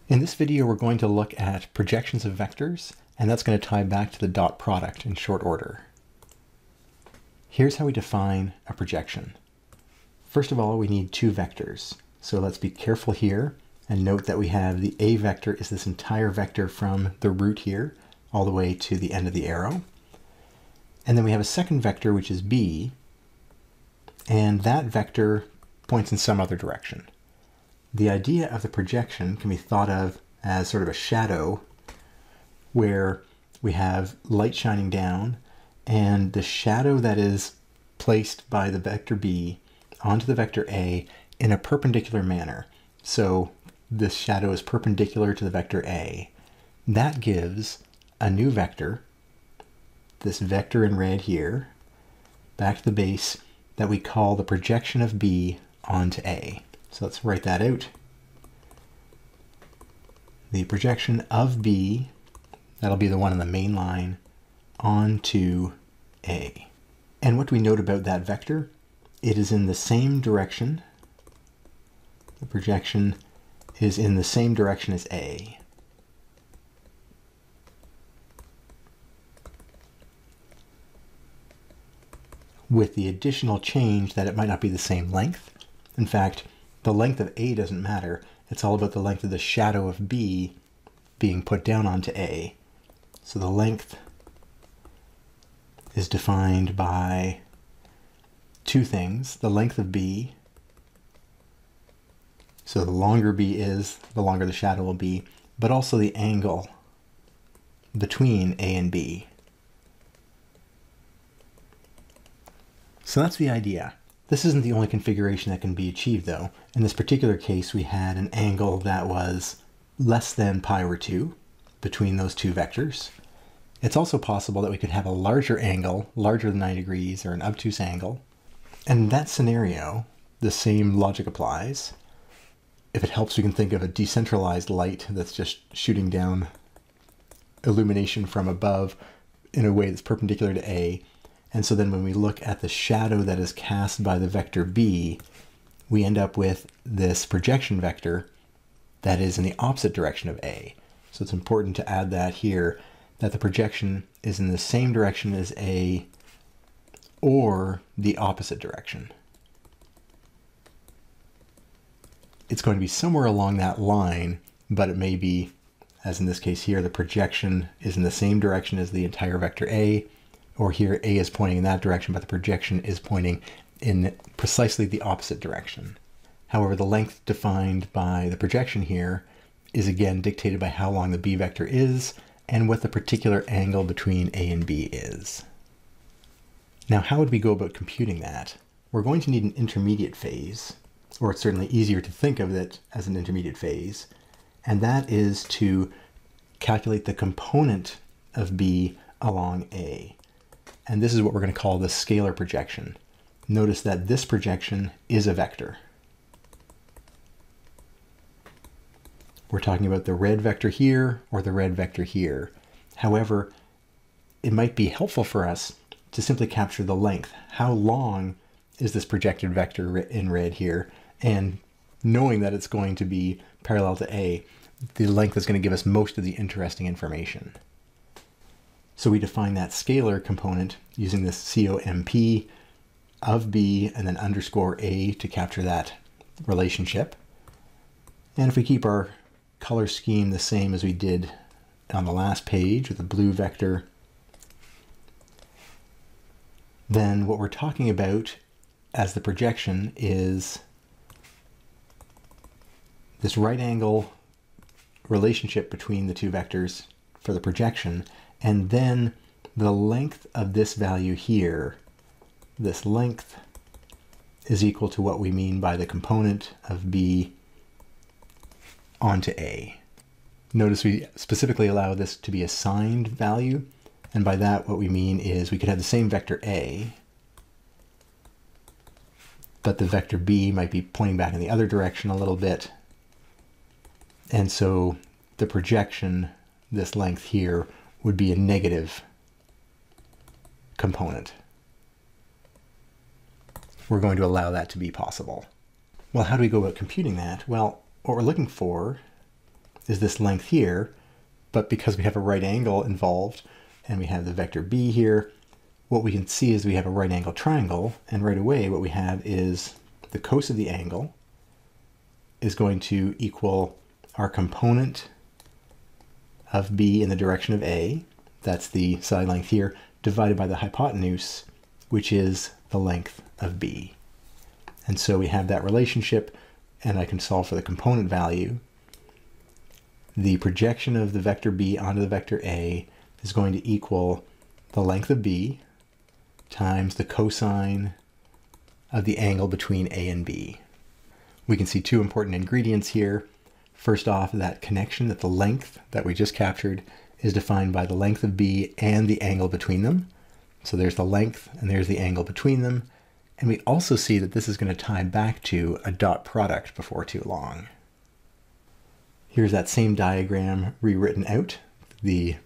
In this video, we're going to look at projections of vectors, and that's going to tie back to the dot product in short order. Here's how we define a projection. First of all, we need two vectors. So let's be careful here and note that we have the A vector is this entire vector from the root here all the way to the end of the arrow. And then we have a second vector, which is B, and that vector points in some other direction. The idea of the projection can be thought of as sort of a shadow where we have light shining down, and the shadow that is placed by the vector B onto the vector A in a perpendicular manner. So this shadow is perpendicular to the vector A. That gives a new vector, this vector in red here, back to the base, that we call the projection of B onto A. So let's write that out. The projection of B, that'll be the one on the main line, onto A. And what do we note about that vector? It is in the same direction. The projection is in the same direction as A. With the additional change that it might not be the same length. In fact, the length of A doesn't matter. It's all about the length of the shadow of B being put down onto A. So the length is defined by two things. The length of B, so the longer B is, the longer the shadow will be, but also the angle between A and B. So that's the idea. This isn't the only configuration that can be achieved though. In this particular case, we had an angle that was less than pi over 2 between those two vectors. It's also possible that we could have a larger angle, larger than 90 degrees, or an obtuse angle. And in that scenario, the same logic applies. If it helps, we can think of a decentralized light that's just shooting down illumination from above in a way that's perpendicular to A. And so then when we look at the shadow that is cast by the vector B, we end up with this projection vector that is in the opposite direction of A. So it's important to add that here, that the projection is in the same direction as A or the opposite direction. It's going to be somewhere along that line, but it may be, as in this case here, the projection is in the same direction as the entire vector A, or here A is pointing in that direction, but the projection is pointing in precisely the opposite direction. However, the length defined by the projection here is again dictated by how long the B vector is and what the particular angle between A and B is. Now, how would we go about computing that? We're going to need an intermediate phase, or it's certainly easier to think of it as an intermediate phase, and that is to calculate the component of B along A. And this is what we're going to call the scalar projection. Notice that this projection is a vector. We're talking about the red vector here or the red vector here. However, it might be helpful for us to simply capture the length. How long is this projected vector in red here? And knowing that it's going to be parallel to A, the length is going to give us most of the interesting information. So we define that scalar component using this COMP of B and then underscore A to capture that relationship. And if we keep our color scheme the same as we did on the last page with the blue vector, then what we're talking about as the projection is this right angle relationship between the two vectors for the projection, and then the length of this value here, this length is equal to what we mean by the component of B onto A. Notice we specifically allow this to be a signed value, and by that what we mean is we could have the same vector A, but the vector B might be pointing back in the other direction a little bit, and so the projection, this length here, would be a negative component. We're going to allow that to be possible. Well, how do we go about computing that? Well, what we're looking for is this length here, but because we have a right angle involved and we have the vector b here, what we can see is we have a right angle triangle, and right away what we have is the cos of the angle is going to equal our component of b in the direction of a, that's the side length here, divided by the hypotenuse, which is the length of b. And so we have that relationship, and I can solve for the component value. The projection of the vector b onto the vector a is going to equal the length of b times the cosine of the angle between a and b. We can see two important ingredients here. First off, that connection, that the length that we just captured is defined by the length of b and the angle between them. So there's the length and there's the angle between them. And we also see that this is going to tie back to a dot product before too long. Here's that same diagram rewritten out. The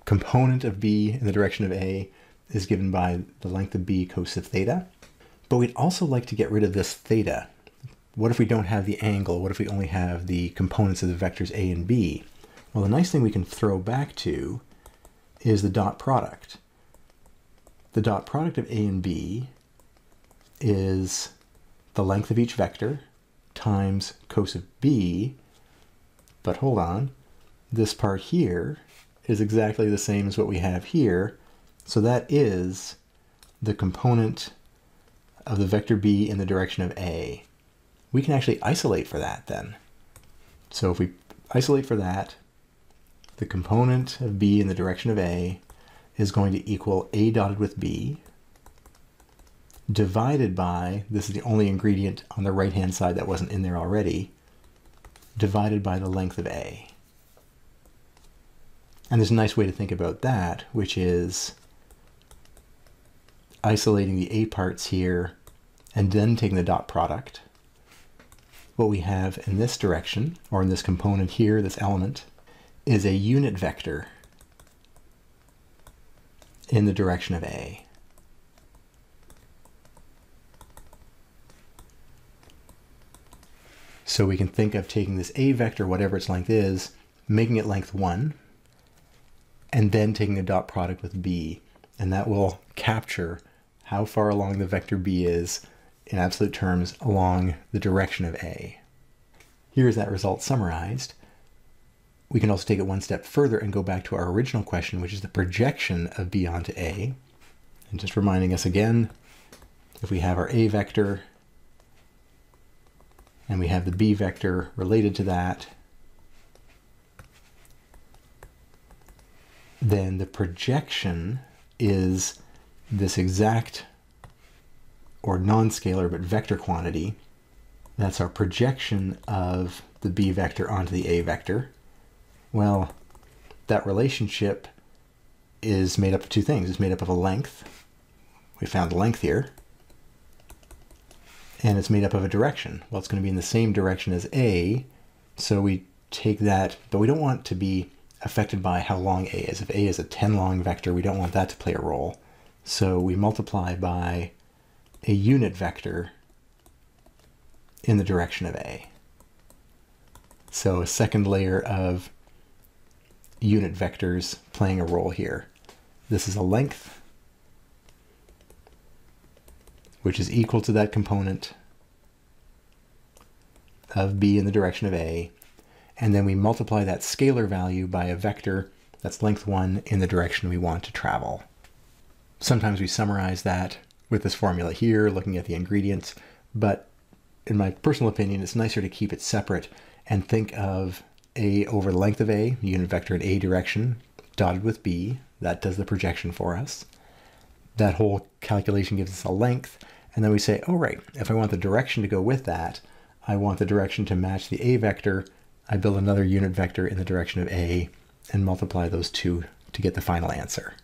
component of b in the direction of a is given by the length of b cos of theta. But we'd also like to get rid of this theta. What if we don't have the angle? What if we only have the components of the vectors a and b? Well, the nice thing we can throw back to is the dot product. The dot product of a and b is the length of each vector times cos of b, but hold on, this part here is exactly the same as what we have here, so that is the component of the vector b in the direction of a. We can actually isolate for that then. So if we isolate for that, the component of b in the direction of a is going to equal a dotted with b divided by, this is the only ingredient on the right hand side that wasn't in there already, divided by the length of a. And there's a nice way to think about that, which is isolating the a parts here and then taking the dot product. What we have in this direction, or in this component here, this element, is a unit vector in the direction of a. So we can think of taking this a vector, whatever its length is, making it length 1, and then taking a dot product with b. And that will capture how far along the vector b is in absolute terms along the direction of a. Here's that result summarized. We can also take it one step further and go back to our original question, which is the projection of b onto a. And just reminding us again, if we have our a vector and we have the b vector related to that, then the projection is this exact, or non-scalar but vector quantity. That's our projection of the b vector onto the a vector. Well, that relationship is made up of two things. It's made up of a length. We found the length here. And it's made up of a direction. Well, it's going to be in the same direction as a, so we take that, but we don't want to be affected by how long a is. If a is a 10 long vector, we don't want that to play a role. So we multiply by a unit vector in the direction of a. So a second layer of unit vectors playing a role here. This is a length, which is equal to that component of b in the direction of a, and then we multiply that scalar value by a vector that's length 1 in the direction we want to travel. Sometimes we summarize that with this formula here, looking at the ingredients, but in my personal opinion, it's nicer to keep it separate and think of a over the length of a, unit vector in a direction, dotted with b, that does the projection for us. That whole calculation gives us a length, and then we say, oh right, if I want the direction to go with that, I want the direction to match the a vector, I build another unit vector in the direction of a and multiply those two to get the final answer.